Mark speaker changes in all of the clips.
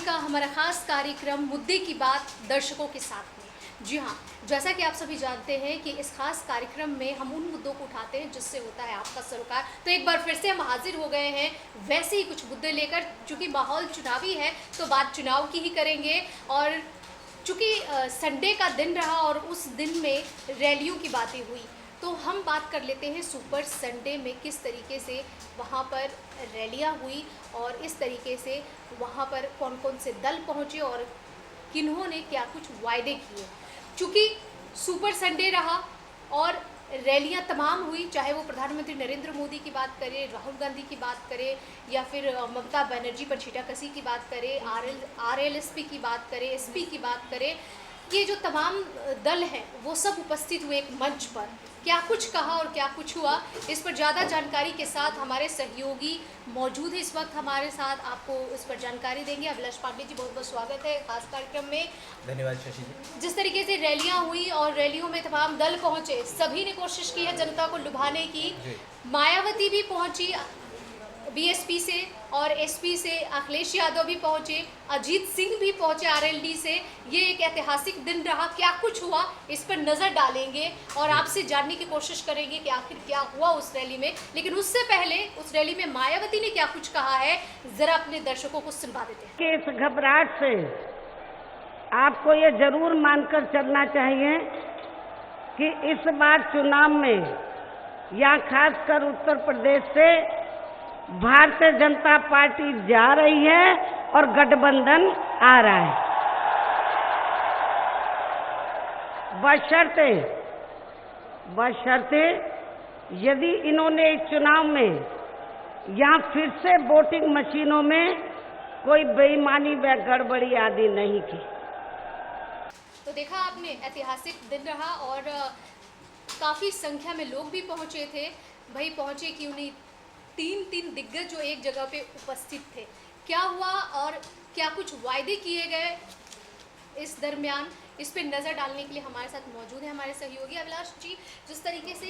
Speaker 1: का हमारा खास कार्यक्रम मुद्दे की बात दर्शकों के साथ में। जी हाँ, जैसा कि आप सभी जानते हैं कि इस खास कार्यक्रम में हम उन मुद्दों को उठाते हैं जिससे होता है आपका सरोकार। तो एक बार फिर से हम हाजिर हो गए हैं वैसे ही कुछ मुद्दे लेकर। चूँकि माहौल चुनावी है तो बात चुनाव की ही करेंगे। और चूँकि संडे का दिन रहा और उस दिन में रैलियों की बातें हुई, तो हम बात कर लेते हैं सुपर संडे में किस तरीके से वहाँ पर रैलियाँ हुई और इस तरीके से वहाँ पर कौन कौन से दल पहुँचे और किन्होंने क्या कुछ वायदे किए। चूँकि सुपर संडे रहा और रैलियाँ तमाम हुई, चाहे वो प्रधानमंत्री नरेंद्र मोदी की बात करें, राहुल गांधी की बात करें, या फिर ममता बनर्जी पर छीटाकशी की बात करें, आरएलएसपी की बात करें, एसपी की बात करें, ये जो तमाम दल हैं वो सब उपस्थित हुए एक मंच पर। क्या कुछ कहा और क्या कुछ हुआ, इस पर ज़्यादा जानकारी के साथ हमारे सहयोगी मौजूद है इस वक्त हमारे साथ। आपको इस पर जानकारी देंगे। अभिलाष पांडे जी, बहुत बहुत स्वागत है खास कार्यक्रम में।
Speaker 2: धन्यवाद शशि जी।
Speaker 1: जिस तरीके से रैलियां हुई और रैलियों में तमाम दल पहुंचे, सभी ने कोशिश की है जनता को लुभाने की। मायावती भी पहुंची बीएसपी से और एसपी से, अखिलेश यादव भी पहुंचे, अजीत सिंह भी पहुंचे आरएलडी से। ये एक ऐतिहासिक दिन रहा। क्या कुछ हुआ इस पर नज़र डालेंगे और आपसे जानने की कोशिश करेंगे कि आखिर क्या हुआ उस रैली में। लेकिन उससे पहले उस रैली में मायावती ने क्या कुछ कहा है, जरा अपने दर्शकों को सुनवा देते हैं।
Speaker 3: कि इस घबराहट से आपको ये जरूर मानकर चलना चाहिए कि इस बार चुनाव में या खासकर उत्तर प्रदेश से भारतीय जनता पार्टी जा रही है और गठबंधन आ रहा है। बशर्ते यदि इन्होंने इस चुनाव में या फिर से वोटिंग मशीनों में कोई बेईमानी व गड़बड़ी आदि नहीं की।
Speaker 1: तो देखा आपने, ऐतिहासिक दिन रहा और काफ़ी संख्या में लोग भी पहुंचे थे। भाई पहुंचे क्यों नहीं, तीन दिग्गज जो एक जगह पे उपस्थित थे। क्या हुआ और क्या कुछ वायदे किए गए इस दरमियान, इस पे नज़र डालने के लिए हमारे साथ मौजूद है हमारे सहयोगी अभिलाष जी। जिस तरीके से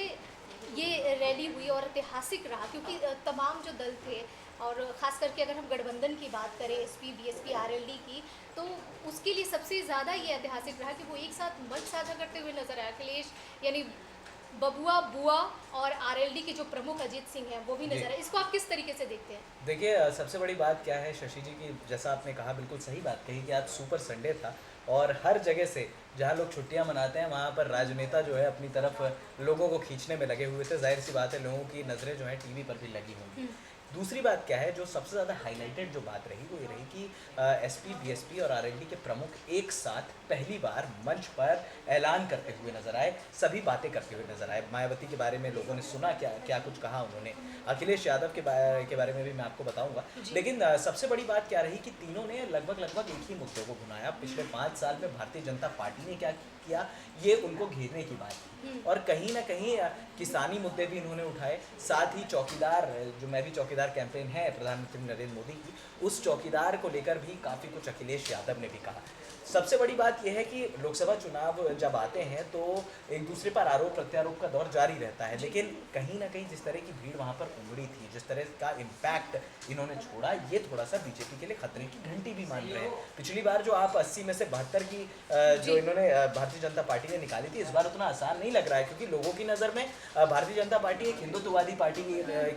Speaker 1: ये रैली हुई और ऐतिहासिक रहा, क्योंकि तमाम जो दल थे और ख़ास करके अगर हम गठबंधन की बात करें, एसपी बीएसपी आरएलडी की, तो उसके लिए सबसे ज़्यादा ये ऐतिहासिक रहा कि वो एक साथ मंच साझा करते हुए नजर आए। अखिलेश यानी बबुआ बुआ और आरएलडी के जो प्रमुख अजीत सिंह हैं वो भी नजर आए। इसको आप किस तरीके से देखते हैं?
Speaker 2: देखिए, सबसे बड़ी बात क्या है शशि जी की, जैसा आपने कहा बिल्कुल सही बात कही कि आज सुपर संडे था और हर जगह से जहाँ लोग छुट्टियां मनाते हैं वहाँ पर राजनेता जो है अपनी तरफ लोगों को खींचने में लगे हुए थे। जाहिर सी बात है, लोगों की नज़रें जो है टीवी पर भी लगी होंगी। दूसरी बात क्या है, जो सबसे ज़्यादा हाईलाइटेड जो बात रही वो ये रही कि एसपी बीएसपी और आरएलडी के प्रमुख एक साथ पहली बार मंच पर ऐलान करते हुए नजर आए, सभी बातें करते हुए नजर आए। मायावती के बारे में लोगों ने सुना, क्या कुछ कहा उन्होंने। अखिलेश यादव के बारे में भी मैं आपको बताऊंगा। लेकिन सबसे बड़ी बात क्या रही कि तीनों ने लगभग एक ही मुद्दे को भुनाया। पिछले 5 साल में भारतीय जनता पार्टी ने क्या किया, ये उनको घेरने की बात की। और कहीं ना कहीं किसानी मुद्दे भी इन्होंने उठाए। साथ ही चौकीदार, जो मैं भी चौकीदार कैंपेन है प्रधानमंत्री नरेंद्र मोदी की, उस चौकीदार को लेकर भी काफ़ी कुछ अखिलेश यादव ने भी कहा। सबसे बड़ी बात यह है कि लोकसभा चुनाव जब आते हैं तो एक दूसरे पर आरोप प्रत्यारोप का दौर जारी रहता है। लेकिन कहीं ना कहीं जिस तरह की भीड़ वहाँ पर उमड़ी थी, जिस तरह का इम्पैक्ट इन्होंने छोड़ा, ये थोड़ा सा बीजेपी के लिए खतरे की घंटी भी मान रहे हैं। पिछली बार जो आप 80 में से 72 की जो इन्होंने भारतीय जनता पार्टी ने निकाली थी, इस बार उतना आसान नहीं लग रहा है, क्योंकि लोगों की नज़र में भारतीय जनता पार्टी एक हिंदुत्ववादी पार्टी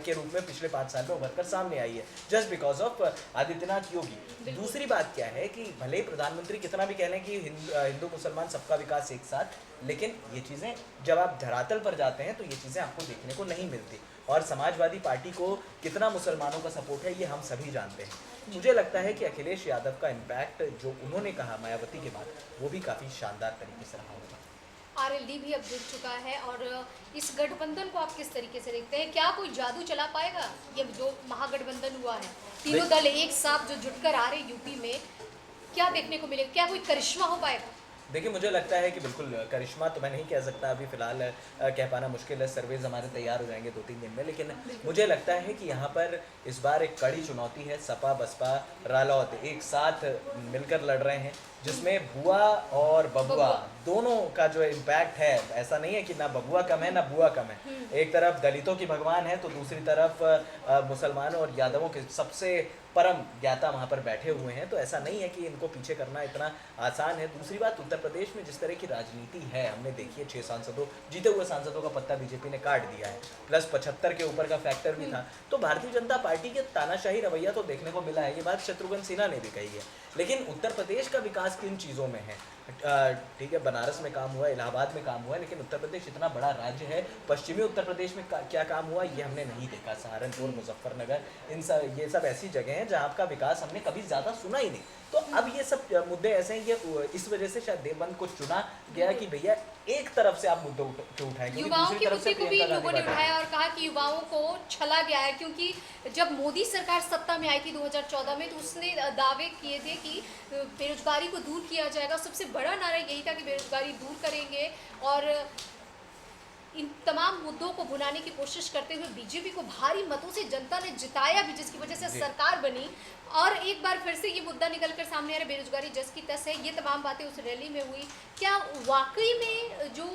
Speaker 2: के रूप में पिछले 5 साल में उभर कर सामने आई है, just because of Adityanath Yogi. दूसरी बात क्या है कि भले ही प्रधानमंत्री कितना भी कह लें कि हिंदू मुसलमान सबका विकास एक साथ, लेकिन ये चीज़ें जब आप धरातल पर जाते हैं तो ये चीज़ें आपको देखने को नहीं मिलती। और समाजवादी पार्टी को कितना मुसलमानों का सपोर्ट है ये हम सभी जानते हैं। मुझे लगता है कि अखिलेश यादव का इम्पैक्ट जो उन्होंने कहा मायावती के बाद, वो भी काफ़ी शानदार तरीके से रहा होगा।
Speaker 1: आरएलडी भी अब जुट चुका है और इस गठबंधन को आप किस तरीके से देखते हैं? क्या कोई जादू चला पाएगा ये जो महागठबंधन हुआ है? तीनों दल एक साथ जो जुटकर आ रहे यूपी में, क्या देखने को मिलेगा? क्या कोई करिश्मा हो पाएगा?
Speaker 2: देखिए, मुझे लगता है कि बिल्कुल करिश्मा तो मैं नहीं कह सकता, अभी फ़िलहाल कह पाना मुश्किल है। सर्वेज हमारे तैयार हो जाएंगे 2-3 दिन में। लेकिन मुझे लगता है कि यहाँ पर इस बार एक कड़ी चुनौती है। सपा बसपा रालोद एक साथ मिलकर लड़ रहे हैं, जिसमें बुआ और बबुआ दोनों का जो इम्पैक्ट है, ऐसा नहीं है कि ना बबुआ कम है ना बुआ कम है। एक तरफ दलितों की भगवान है तो दूसरी तरफ मुसलमानों और यादवों के सबसे परम ज्ञाता वहाँ पर बैठे हुए हैं, तो ऐसा नहीं है कि इनको पीछे करना इतना आसान है। दूसरी बात, उत्तर प्रदेश में जिस तरह की राजनीति है, हमने देखी है 6 सांसदों, जीते हुए सांसदों का पत्ता बीजेपी ने काट दिया है, प्लस 75 के ऊपर का फैक्टर भी था। तो भारतीय जनता पार्टी के तानाशाही रवैया तो देखने को मिला है, ये बात शत्रुघ्न सिन्हा ने भी कही है। लेकिन उत्तर प्रदेश का विकास किन चीज़ों में है? ठीक है, बनारस में काम हुआ, इलाहाबाद में काम हुआ, लेकिन उत्तर प्रदेश इतना बड़ा राज्य है, पश्चिमी उत्तर प्रदेश में क्या काम हुआ ये हमने नहीं देखा। सहारनपुर, मुजफ्फरनगर, ये सब ऐसी जगह हैं जहाँ का विकास हमने कभी ज़्यादा सुना ही नहीं। तो अब ये सब मुद्दे ऐसे हैं, ये इस वजह से शायद देवबंद को चुना गया कि भैया एक तरफ से आप मुद्दे क्यों उठाएं, क्योंकि
Speaker 1: युवाओं
Speaker 2: दूसरी
Speaker 1: के
Speaker 2: तरफ से
Speaker 1: मुद्दे को भी
Speaker 2: प्रियंका
Speaker 1: लोगों ने
Speaker 2: गांधी
Speaker 1: उठाया और कहा कि युवाओं को छला गया है, क्योंकि जब मोदी सरकार सत्ता में आई थी 2014 में, तो उसने दावे किए थे कि बेरोजगारी को दूर किया जाएगा। सबसे बड़ा नारा यही था कि बेरोजगारी दूर करेंगे, और इन तमाम मुद्दों को भुनाने की कोशिश करते हुए बीजेपी को भारी मतों से जनता ने जिताया भी, जिसकी वजह से सरकार बनी। और एक बार फिर से ये मुद्दा निकल कर सामने आ रहा है, बेरोजगारी जस की तस है। ये तमाम बातें उस रैली में हुई। क्या वाकई में जो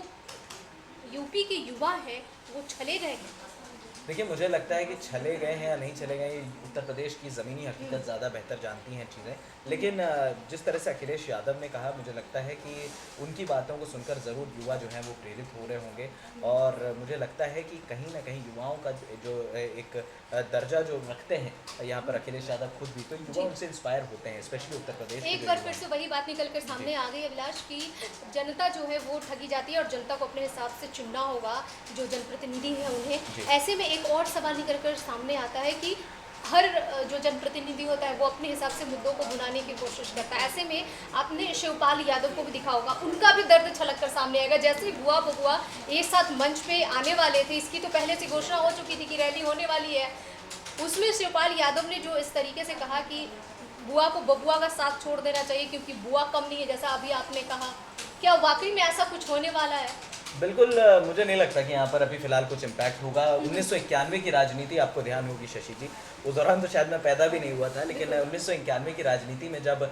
Speaker 1: यूपी के युवा हैं वो छले गए हैं?
Speaker 2: देखिए, मुझे लगता है कि छले गए हैं या नहीं छले गए, उत्तर प्रदेश की ज़मीनी हकीकत ज़्यादा बेहतर जानती हैं चीज़ें। लेकिन जिस तरह से अखिलेश यादव ने कहा, मुझे लगता है कि उनकी बातों को सुनकर ज़रूर युवा जो हैं वो प्रेरित हो रहे होंगे। और मुझे लगता है कि कहीं ना कहीं युवाओं का जो एक दर्जा जो रखते हैं यहाँ पर अखिलेश यादव खुद भी, तो युवा उनसे इंस्पायर होते हैं, स्पेशली उत्तर प्रदेश।
Speaker 1: एक बार फिर से वही बात निकल कर सामने आ गई अभिलाष की जनता जो है वो ठगी जाती है और जनता को अपने हिसाब से चुनना होगा, जो जनप्रतिनिधि हैं उन्हें। ऐसे में एक और सवाल निकल कर सामने आता है कि हर जो जनप्रतिनिधि होता है वो अपने हिसाब से मुद्दों को भुनाने की कोशिश करता है। ऐसे में आपने शिवपाल यादव को भी दिखा होगा, उनका भी दर्द छलक कर सामने आएगा। जैसे ही बुआ बबुआ एक साथ मंच पे आने वाले थे, इसकी तो पहले से घोषणा हो चुकी थी कि रैली होने वाली है, उसमें शिवपाल यादव ने जो इस तरीके से कहा कि बुआ को बबुआ का साथ छोड़ देना चाहिए क्योंकि बुआ कम नहीं है, जैसा अभी आपने कहा, क्या वाकई में ऐसा कुछ होने वाला है?
Speaker 2: बिल्कुल, मुझे नहीं लगता कि यहाँ पर अभी फिलहाल कुछ इम्पैक्ट होगा। 1991 की राजनीति आपको ध्यान होगी शशि जी, उस दौरान तो शायद मैं पैदा भी नहीं हुआ था, लेकिन 1991 की राजनीति में जब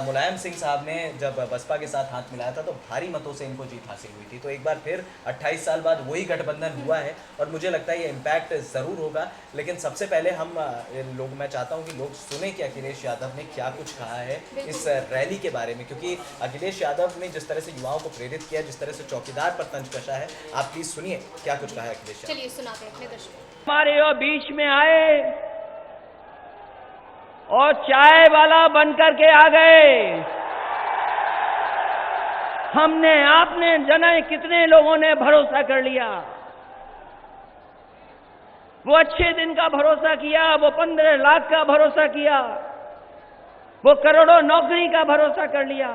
Speaker 2: मुलायम सिंह साहब ने जब बसपा के साथ हाथ मिलाया था तो भारी मतों से इनको जीत हासिल हुई थी। तो एक बार फिर 28 साल बाद वही गठबंधन हुआ है और मुझे लगता है ये इम्पैक्ट ज़रूर होगा। लेकिन सबसे पहले मैं चाहता हूँ कि लोग सुने कि अखिलेश यादव ने क्या कुछ कहा है इस रैली के बारे में, क्योंकि अखिलेश यादव ने जिस तरह से युवाओं को प्रेरित किया, जिस तरह से चौकीदार पर तंज कसा है, आप प्लीज सुनिए क्या कुछ कहा है अखिलेश यादव।
Speaker 1: चलिए सुनाते हैं अपने दर्शकों।
Speaker 4: हमारे और बीच में आए और चाय वाला बनकर के आ गए। हमने, आपने, जाने कितने लोगों ने भरोसा कर लिया। वो अच्छे दिन का भरोसा किया, वो 15 लाख का भरोसा किया, वो करोड़ों नौकरी का भरोसा कर लिया,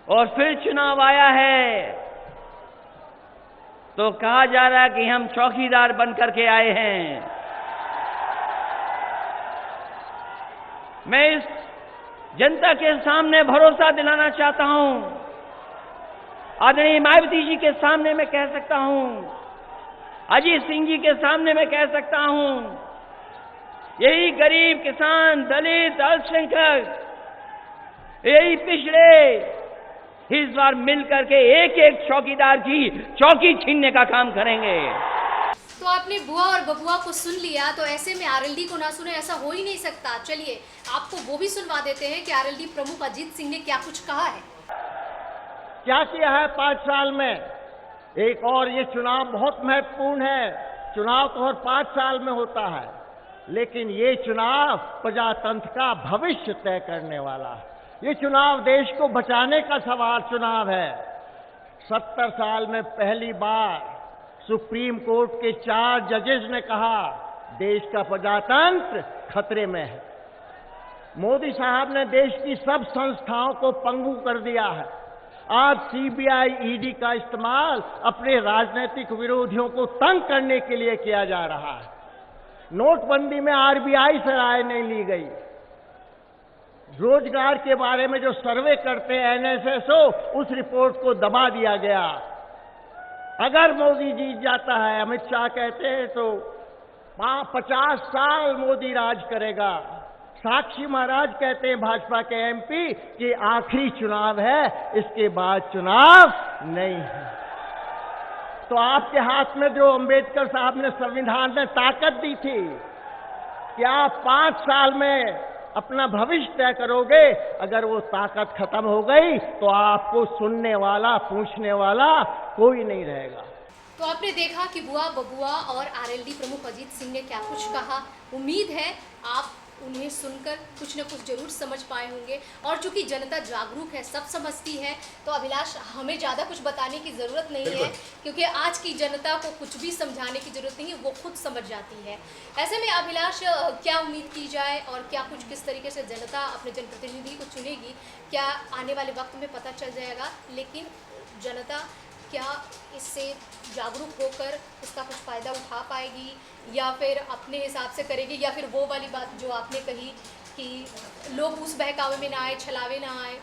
Speaker 4: और फिर चुनाव आया है तो कहा जा रहा है कि हम चौकीदार बनकर के आए हैं। मैं इस जनता के सामने भरोसा दिलाना चाहता हूं, आदरणीय मायावती जी के सामने मैं कह सकता हूं, अजीत सिंह जी के सामने मैं कह सकता हूं, यही गरीब, किसान, दलित, अल्पसंख्यक, यही पिछड़े इस बार मिलकर के एक एक चौकीदार की चौकी छीनने का काम करेंगे।
Speaker 1: तो आपने बुआ और बबुआ को सुन लिया, तो ऐसे में आरएलडी को ना सुने ऐसा हो ही नहीं सकता। चलिए आपको वो भी सुनवा देते हैं कि आरएलडी प्रमुख अजीत सिंह ने क्या कुछ कहा है।
Speaker 5: क्या किया है 5 साल में। एक और ये चुनाव बहुत महत्वपूर्ण है। चुनाव तो हर 5 साल में होता है, लेकिन ये चुनाव प्रजातंत्र का भविष्य तय करने वाला है। ये चुनाव देश को बचाने का चुनाव है। 70 साल में पहली बार सुप्रीम कोर्ट के 4 जजेस ने कहा देश का प्रजातंत्र खतरे में है। मोदी साहब ने देश की सब संस्थाओं को पंगु कर दिया है। आज सीबीआई, ईडी का इस्तेमाल अपने राजनीतिक विरोधियों को तंग करने के लिए किया जा रहा है। नोटबंदी में आरबीआई से राय नहीं ली गई। रोजगार के बारे में जो सर्वे करते हैं एनएसएसओ, उस रिपोर्ट को दबा दिया गया। अगर मोदी जीत जाता है, अमित शाह कहते हैं, तो 50 साल मोदी राज करेगा। साक्षी महाराज कहते हैं भाजपा के एमपी कि आखिरी चुनाव है, इसके बाद चुनाव नहीं है। तो आपके हाथ में जो अंबेडकर साहब ने संविधान में ताकत दी थी, कि आप 5 साल में अपना भविष्य तय करोगे। अगर वो ताकत खत्म हो गई तो आपको सुनने वाला, पूछने वाला कोई नहीं रहेगा।
Speaker 1: तो आपने देखा कि बुआ बबुआ और आरएलडी प्रमुख अजीत सिंह ने क्या कुछ कहा। उम्मीद है आप उन्हें सुनकर कुछ न कुछ जरूर समझ पाए होंगे। और चूंकि जनता जागरूक है, सब समझती है, तो अभिलाष हमें ज़्यादा कुछ बताने की ज़रूरत नहीं है, क्योंकि आज की जनता को कुछ भी समझाने की ज़रूरत नहीं है, वो खुद समझ जाती है। ऐसे में अभिलाष क्या उम्मीद की जाए और क्या कुछ किस तरीके से जनता अपने जनप्रतिनिधि को चुनेगी, क्या आने वाले वक्त में पता चल जाएगा। लेकिन जनता क्या इससे जागरूक होकर इसका कुछ फ़ायदा उठा पाएगी या फिर अपने हिसाब से करेगी, या फिर वो वाली बात जो आपने कही कि लोग उस बहकावे में ना आए, छलावे ना आए।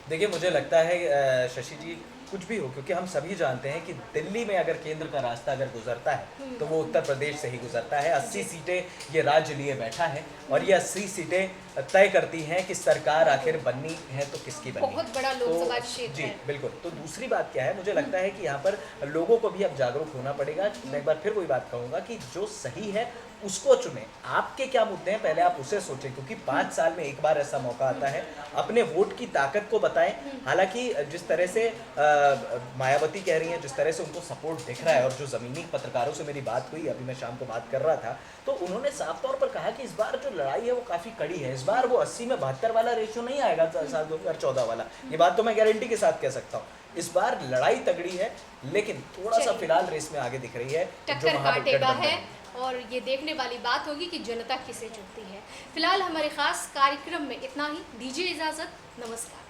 Speaker 2: देखिए, मुझे लगता है शशि जी कुछ भी हो, क्योंकि हम सभी जानते हैं कि दिल्ली में अगर केंद्र का रास्ता अगर गुजरता है तो वो उत्तर प्रदेश से ही गुजरता है। 80 सीटें ये राज्य लिए बैठा है और ये 80 सीटें तय करती हैं कि सरकार आखिर बननी है तो किसकी बननी है।
Speaker 1: बहुत बड़ा लोकसभा क्षेत्र
Speaker 2: जी
Speaker 1: है।
Speaker 2: बिल्कुल। तो दूसरी बात क्या है, मुझे लगता है कि यहाँ पर लोगों को भी अब जागरूक होना पड़ेगा। मैं एक बार फिर वही बात कहूँगा कि जो सही है उसको चुने। आपके क्या मुद्दे हैं पहले आप उसे सोचें, क्योंकि 5 साल में एक बार ऐसा मौका आता है। अपने वोट की ताकत को बताएं। हालांकि जिस तरह से मायावती कह रही हैं, जिस तरह से उनको सपोर्ट दिख रहा है, और जो ज़मीनी पत्रकारों से मेरी बात हुई, अभी मैं शाम को बात कर रहा था, तो उन्होंने साफ तौर पर कहा कि इस बार जो लड़ाई है वो काफ़ी कड़ी है। इस बार वो 80 में 72 वाला रेशियो नहीं आएगा, साल 2014 वाला। ये बात तो मैं गारंटी के साथ कह सकता हूँ। इस बार लड़ाई तगड़ी है, लेकिन थोड़ा सा फिलहाल रेस में आगे दिख रही है
Speaker 1: टक्कर काटेगा है, और ये देखने वाली बात होगी कि जनता किसे चुनती है। फिलहाल हमारे खास कार्यक्रम में इतना ही। दीजिए इजाज़त, नमस्कार।